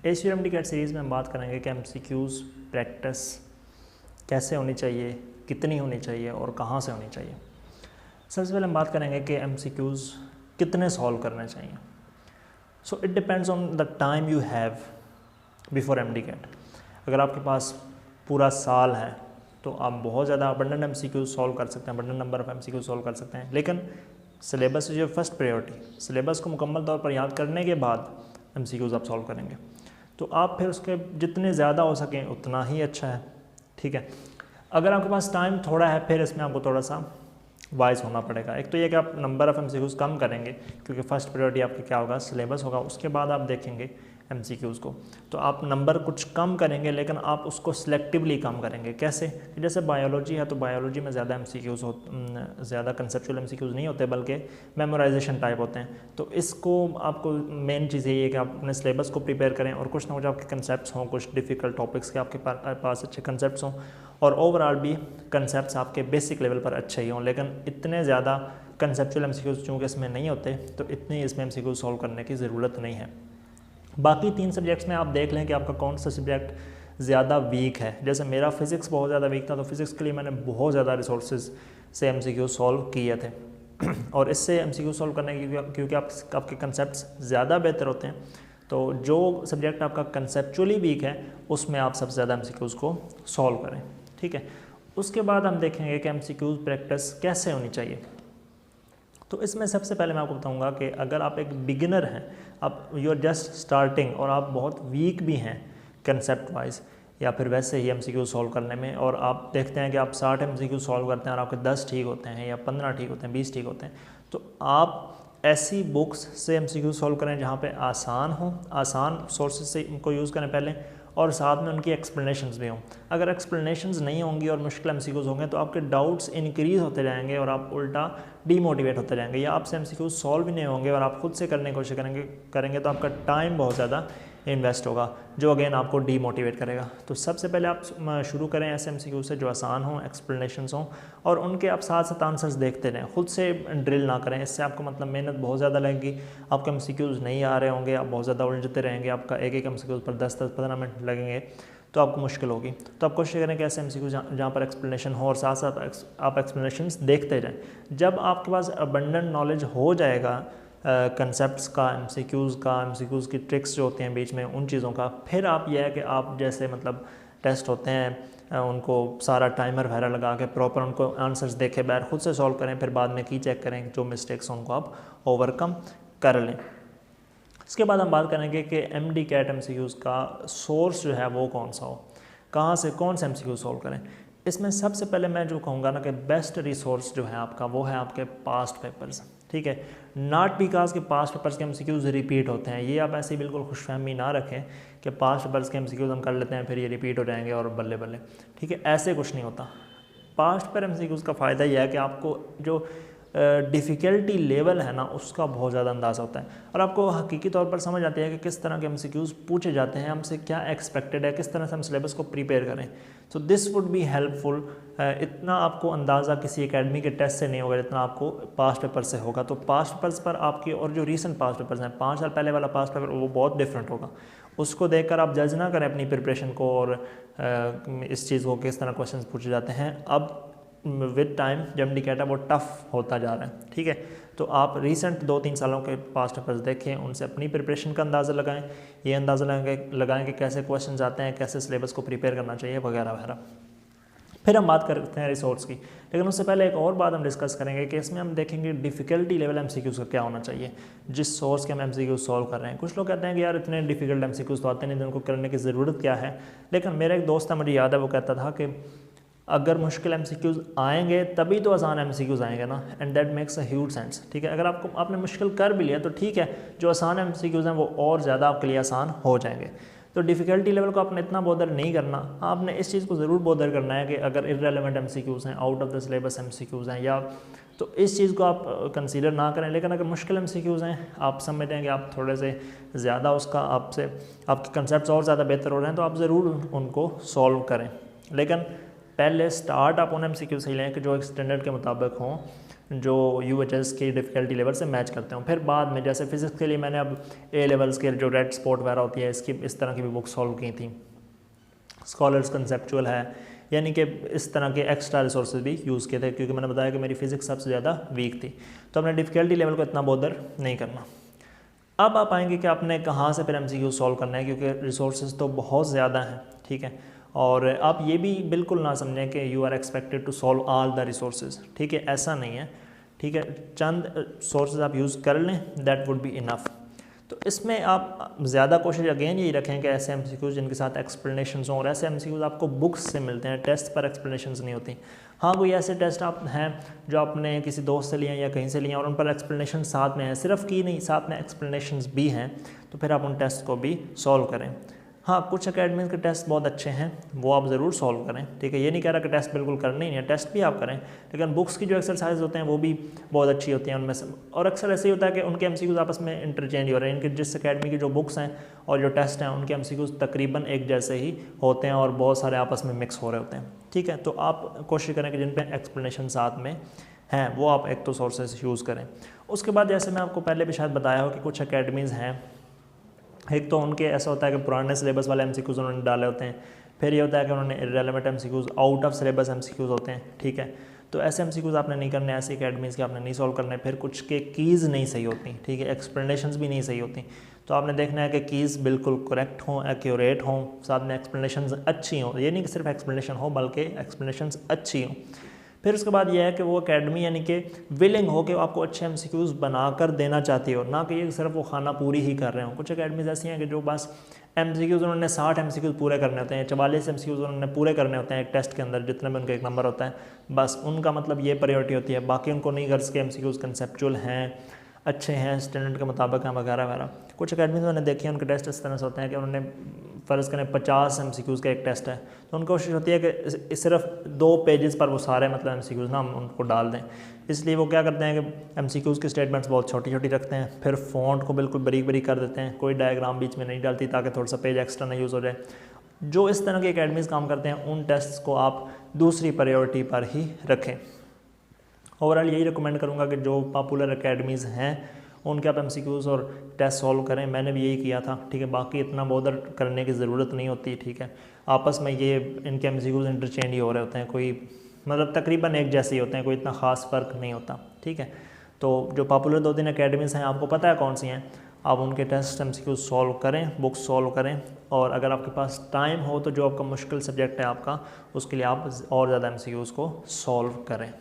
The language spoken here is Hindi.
एचयूएमडी कैट सीरीज़ में हम बात करेंगे कि एमसीक्यूज़ प्रैक्टिस कैसे होनी चाहिए, कितनी होनी चाहिए और कहाँ से होनी चाहिए। सबसे पहले हम बात करेंगे कि एमसीक्यूज़ कितने सॉल्व करने चाहिए। So it depends on the time you have before MD CAT. अगर आपके पास पूरा साल है तो आप बहुत ज़्यादा अबंडेंट एमसीक्यूज़ सॉल्व कर सकते हैं, abundant number of MCQs solve कर सकते हैं, लेकिन syllabus is your first priority. Syllabus को मुकम्मल तौर पर याद करने के बाद एमसीक्यूज़ आप सॉल्व करेंगे तो आप फिर उसके जितने ज़्यादा हो सकें उतना ही अच्छा है। ठीक है, अगर आपके पास टाइम थोड़ा है फिर इसमें आपको थोड़ा सा वाइज होना पड़ेगा। एक तो ये कि आप नंबर ऑफ़ एमसीक्यूज़ कम करेंगे क्योंकि फर्स्ट प्रायोरिटी आपकी क्या होगा, सिलेबस होगा, उसके बाद आप देखेंगे एमसीक्यूज़ को। तो आप नंबर कुछ कम करेंगे लेकिन आप उसको सिलेक्टिवली कम करेंगे। कैसे? जैसे बायोलॉजी है तो बायोलॉजी में ज़्यादा एमसीक्यूज़ ज़्यादा कंसेप्चुअल एमसीक्यूज़ नहीं होते बल्कि मेमोराइजेशन टाइप होते हैं। तो इसको आपको मेन चीज़ यही है कि आप अपने सिलेबस को प्रिपेयर करें और कुछ ना कुछ आपके कंसेप्ट हों, कुछ डिफ़िकल्ट टॉपिक्स के आपके पास अच्छे कंसेप्ट हों और ओवरऑल भी कंसेप्ट आपके बेसिक लेवल पर अच्छे ही हों। लेकिन इतने ज़्यादा कंसेप्चुअल एमसीक्यूज़ चूँकि इसमें नहीं होते तो इतनी इसमें एमसीक्यूज़ सॉल्व करने की ज़रूरत नहीं है। बाकी 3 सब्जेक्ट्स में आप देख लें कि आपका कौन सा सब्जेक्ट ज़्यादा वीक है। जैसे मेरा फिज़िक्स बहुत ज़्यादा वीक था तो फिज़िक्स के लिए मैंने बहुत ज़्यादा रिसोर्सेज से एमसीक्यू सॉल्व किए थे और इससे एमसीक्यू सॉल्व करने की क्योंकि आपके कंसेप्ट्स ज़्यादा बेहतर होते हैं तो जो सब्जेक्ट आपका कंसेप्चुअली वीक है उसमें आप सबसे ज़्यादा एमसीक्यूज़ को सॉल्व करें। ठीक है, उसके बाद हम देखेंगे कि एमसीक्यूज़ प्रैक्टिस कैसे होनी चाहिए। तो इसमें सबसे पहले मैं आपको बताऊंगा कि अगर आप एक बिगिनर हैं, आप यू आर जस्ट स्टार्टिंग और आप बहुत वीक भी हैं कंसेप्ट वाइज या फिर वैसे ही एमसीक्यू सॉल्व करने में, और आप देखते हैं कि आप 60 एमसीक्यू सॉल्व करते हैं और आपके 10 ठीक होते हैं या 15 ठीक होते हैं, 20 ठीक होते हैं, तो आप ऐसी बुक्स से एमसीक्यू सॉल्व करें जहाँ पे आसान हो, आसान सोर्सेज से इनको यूज़ करें पहले और साथ में उनकी एक्सप्लेनेशंस भी हों। अगर एक्सप्लेनेशंस नहीं होंगी और मुश्किल एमसीक्यूज़ होंगे तो आपके डाउट्स इंक्रीज़ होते जाएंगे और आप उल्टा डीमोटिवेट होते जाएंगे या आपसे एमसीक्यूज़ सॉल्व भी नहीं होंगे और आप खुद से करने की कोशिश करेंगे तो आपका टाइम बहुत ज़्यादा इन्वेस्ट होगा जो अगेन आपको डीमोटिवेट करेगा। तो सबसे पहले आप शुरू करें ऐसे एमसीक्यू से जो आसान हों, एक्सप्लेनेशंस हों और उनके आप साथ साथ आंसर्स देखते रहें, खुद से ड्रिल ना करें। इससे आपको मतलब मेहनत बहुत ज़्यादा लगेगी, आपके एमसीक्यूज़ नहीं आ रहे होंगे, आप बहुत ज़्यादा उलझते रहेंगे, आपका एक एक एमसीक्यूज़ पर 10-15 मिनट लगेंगे तो आपको मुश्किल होगी। तो आप कोशिश करें कि ऐसे एमसीक्यू जहाँ पर एक्सप्लेनेशन हो और साथ साथ आप एक्सप्लेनेशंस देखते रहें। जब आपके पास अबंडेंट नॉलेज हो जाएगा कंसेप्ट्स का, एमसीक्यूज़ की ट्रिक्स जो होती हैं बीच में उन चीज़ों का, फिर आप यह है कि आप जैसे मतलब टेस्ट होते हैं उनको सारा टाइमर वगैरह लगा के प्रॉपर उनको आंसर्स देखे बैर खुद से सॉल्व करें, फिर बाद में की चेक करें जो मिस्टेक्स उनको आप ओवरकम कर लें। इसके बाद हम बात करेंगे कि एमडी कैट एमसीक्यूज़ का सोर्स जो है वो कौन सा हो, कहाँ से कौन से एमसीक्यू सॉल्व करें। इसमें सबसे पहले मैं जो कहूँगा ना कि बेस्ट रिसोर्स जो है आपका वो है आपके पास्ट पेपर्स। ठीक है, नॉट बिकॉज के पास्ट पेपर्स के एमसीक्यूज़ रिपीट होते हैं, ये आप ऐसे ही बिल्कुल खुशफहमी ना रखें कि पास्ट पेपर्स के एमसीक्यूज़ हम कर लेते हैं फिर ये रिपीट हो जाएंगे और बल्ले बल्ले। ठीक है, ऐसे कुछ नहीं होता। पास्ट पर एमसीक्यूज़ का फ़ायदा यह है कि आपको जो डिफ़िकल्टी लेवल है ना उसका बहुत ज़्यादा अंदाज़ा होता है और आपको हकीकी तौर पर समझ आती है कि किस तरह के एमसीक्यूज़ पूछे जाते हैं, हमसे क्या एक्सपेक्टेड है, किस तरह से हम सिलेबस को प्रिपेयर करें। So this would be helpful. इतना आपको अंदाज़ा किसी एकेडमी के टेस्ट से नहीं होगा जितना आपको पास्ट पेपर से होगा। तो पास्ट पेपर्स पर आपकी और जो रीसेंट पास्ट पेपर्स हैं, 5 साल पहले वाला पास्ट पेपर वो बहुत डिफरेंट होगा। उसको देखकर आप जज ना करें अपनी प्रिपरेशन को और इस चीज़ को किस तरह क्वेश्चन पूछे जाते हैं। अब विद टाइम जब एमडी कैट है वो टफ होता जा रहा है। ठीक है, तो आप रिसेंट 2-3 सालों के पास्ट पेपर्स देखें, उनसे अपनी प्रिपरेशन का अंदाज़ा लगाएं, ये अंदाज़ा लगाएं कि कैसे क्वेश्चंस आते हैं, कैसे सिलेबस को प्रिपेयर करना चाहिए वगैरह वगैरह। फिर हम बात करते हैं रिसोर्स की, लेकिन उससे पहले एक और बात हम डिस्कस करेंगे कि इसमें हम देखेंगे डिफ़िकल्टी लेवल एमसीक्यूज़ का क्या होना चाहिए जिस सोर्स के हम एमसीक्यूज़ सॉल्व कर रहे हैं। कुछ लोग कहते हैं कि यार इतने डिफ़िकल्ट एमसीक्यूज़ तो आते नहीं, उनको करने की ज़रूरत क्या है। लेकिन मेरा एक दोस्त था, मुझे याद है, वो कहता था कि अगर मुश्किल एमसीक्यूज़ आएंगे तभी तो आसान एमसीक्यूज़ आएंगे ना, and that makes a huge sense. ठीक है, अगर आपने मुश्किल कर भी लिया तो ठीक है, जो आसान एमसीक्यूज़ हैं वो और ज़्यादा आपके लिए आसान हो जाएंगे। तो डिफ़िकल्टी लेवल को आपने इतना बॉदर नहीं करना, आपने इस चीज़ को ज़रूर बॉदर करना है कि अगर इररेलेवेंट एमसीक्यूज़ हैं, out of the syllabus MCQs हैं या तो इस चीज़ को आप कंसीडर ना करें। लेकिन अगर मुश्किल एमसीक्यूज़ हैं, आप समझ रहे हैं कि आप थोड़े से ज़्यादा उसका आपके कंसेप्ट और ज़्यादा बेहतर हो रहे हैं तो आप ज़रूर उनको सॉल्व करें। लेकिन पहले स्टार्ट आप उन एमसीक्यू से लें कि जो एक स्टैंडर्ड के मुताबिक हों, जो UHS की डिफ़िकल्टी लेवल से मैच करते हों। फिर बाद में जैसे फिज़िक्स के लिए मैंने अब A लेवल्स के जो रेड स्पॉट वगैरह होती है इसकी इस तरह की भी बुक सॉल्व की थी। स्कॉलर्स कंसेप्चुअल है, यानी कि इस तरह के एक्स्ट्रा रिसोर्सेज भी यूज़ किए थे, क्योंकि मैंने बताया कि मेरी फिज़िक्स सबसे ज़्यादा वीक थी, तो अपने डिफ़िकल्टी लेवल को इतना बॉदर नहीं करना। अब आप आएंगे कि आपने कहाँ से फिर MCQ सॉल्व करना है, क्योंकि रिसोर्सेज तो बहुत ज़्यादा हैं, ठीक है। और आप ये भी बिल्कुल ना समझें कि you are expected to solve all the resources, ठीक है, ऐसा नहीं है, ठीक है। चंद सोर्सेज आप यूज़ कर लें, दैट वुड बी इनफ। तो इसमें आप ज़्यादा कोशिश अगेन यही रखें कि ऐसे MCQs जिनके साथ एक्सप्लेनेशंस हों, और ऐसे MCQs आपको बुक्स से मिलते हैं, टेस्ट पर एक्सप्लेनेशंस नहीं होती। हाँ, कोई ऐसे टेस्ट आप हैं जो आपने किसी दोस्त से लिए या कहीं से लिए और उन पर एक्सप्लेनेशन साथ में है, सिर्फ की नहीं साथ में एक्सप्लेनेशंस भी हैं, तो फिर आप उन टेस्ट को भी सॉल्व करें। हाँ, कुछ एकेडमीज़ के टेस्ट बहुत अच्छे हैं, वो आप ज़रूर सॉल्व करें, ठीक है। ये नहीं कह रहा कि टेस्ट बिल्कुल करने ही नहीं है, टेस्ट भी आप करें, लेकिन बुक्स की जो एक्सरसाइज होते हैं वो भी बहुत अच्छी होती हैं उनमें से। और अक्सर ऐसे ही होता है कि उनके MCQs आपस में इंटरचेंज हो रहे हैं, इनके जिस एकेडमी की जो बुक्स हैं और जो टेस्ट हैं उनके MCQs तकरीबन एक जैसे ही होते हैं और बहुत सारे आपस में मिक्स हो रहे होते हैं, ठीक है। तो आप कोशिश करें कि जिन पर एक्सप्लेनेशन साथ में हैं वो आप एक तो सोर्सेज यूज़ करें। उसके बाद जैसे मैं आपको पहले भी शायद बताया हो कि कुछ एकेडमीज़ हैं, एक तो उनके ऐसा होता है कि पुराने सिलेबस वाले MCQs उन्होंने डाले होते हैं, फिर ये होता है कि उन्होंने irrelevant MCQs, out of syllabus MCQs होते हैं, ठीक है। तो ऐसे MCQs आपने नहीं करने, ऐसी एकेडमीज़ के आपने नहीं सॉल्व करने। फिर कुछ के कीज़ नहीं सही होती, ठीक है, एक्सप्लेनेशंस भी नहीं सही होती, तो आपने देखना है कि कीज़ बिल्कुल करेक्ट हों, एक्यूरेट हों, साथ में एक्सप्लेनेशंस अच्छी हों, ये नहीं कि सिर्फ एक्सप्लेनेशन हो बल्कि एक्सप्लेनेशंस अच्छी हों। फिर उसके बाद यह है कि वो एकेडमी यानी कि विलिंग हो कि आपको अच्छे MCQs बनाकर देना चाहती हो, ना कि ये सिर्फ वो खाना पूरी ही कर रहे हो। कुछ एकेडमीज़ ऐसी हैं कि जो बस MCQs उन्होंने 60 MCQs पूरे करने होते हैं, 44 MCQs उन्होंने पूरे करने होते हैं एक टेस्ट के अंदर, जितने में उनका एक नंबर होता है, बस उनका मतलब ये प्रायोरिटी होती है। बाकी उनको नहीं गर्ल्स के MCQs कंसेप्चुअल हैं, अच्छे हैं, स्टैंडर्ड के मुताबिक हैं वगैरह वगैरह। कुछ अकेडमीज़ मैंने देखी हैं उनके टेस्ट इस तरह से होते हैं कि उन्होंने फ़र्ज़ करें 50 MCQs का एक टेस्ट है, तो उनकी कोशिश होती है कि सिर्फ 2 पेजेस पर वो सारे मतलब MCQs ना हम उनको डाल दें। इसलिए वो क्या करते हैं कि MCQs की स्टेटमेंट्स बहुत छोटी छोटी रखते हैं, फिर फ़ॉन्ट को बिल्कुल बारीक बारीक कर देते हैं, कोई डायग्राम बीच में नहीं डालती ताकि थोड़ा सा पेज एक्स्ट्रा ना यूज़ हो जाए। जो इस तरह की एकेडमीज़ काम करते हैं उन टेस्ट को आप दूसरी प्रायोरिटी पर ही रखें। ओवरऑल यही रिकमेंड करूँगा कि जो पॉपुलर एकेडमीज़ हैं उनके आप MCQs और टेस्ट सॉल्व करें। मैंने भी यही किया था, ठीक है। बाकी इतना बॉदर करने की ज़रूरत नहीं होती, ठीक है। आपस में ये इनके MCQs इंटरचेंज ही हो रहे होते हैं, कोई मतलब तकरीबन एक जैसे ही होते हैं, कोई इतना ख़ास फ़र्क नहीं होता, ठीक है। तो जो पॉपुलर 2-3 एकेडमीज़ हैं आपको पता है कौन सी हैं, आप उनके टेस्ट MCQs सॉल्व करें, बुक्स सॉल्व करें, और अगर आपके पास टाइम हो तो जो आपका मुश्किल सब्जेक्ट है आपका, उसके लिए आप और ज़्यादा MCQs को सॉल्व करें।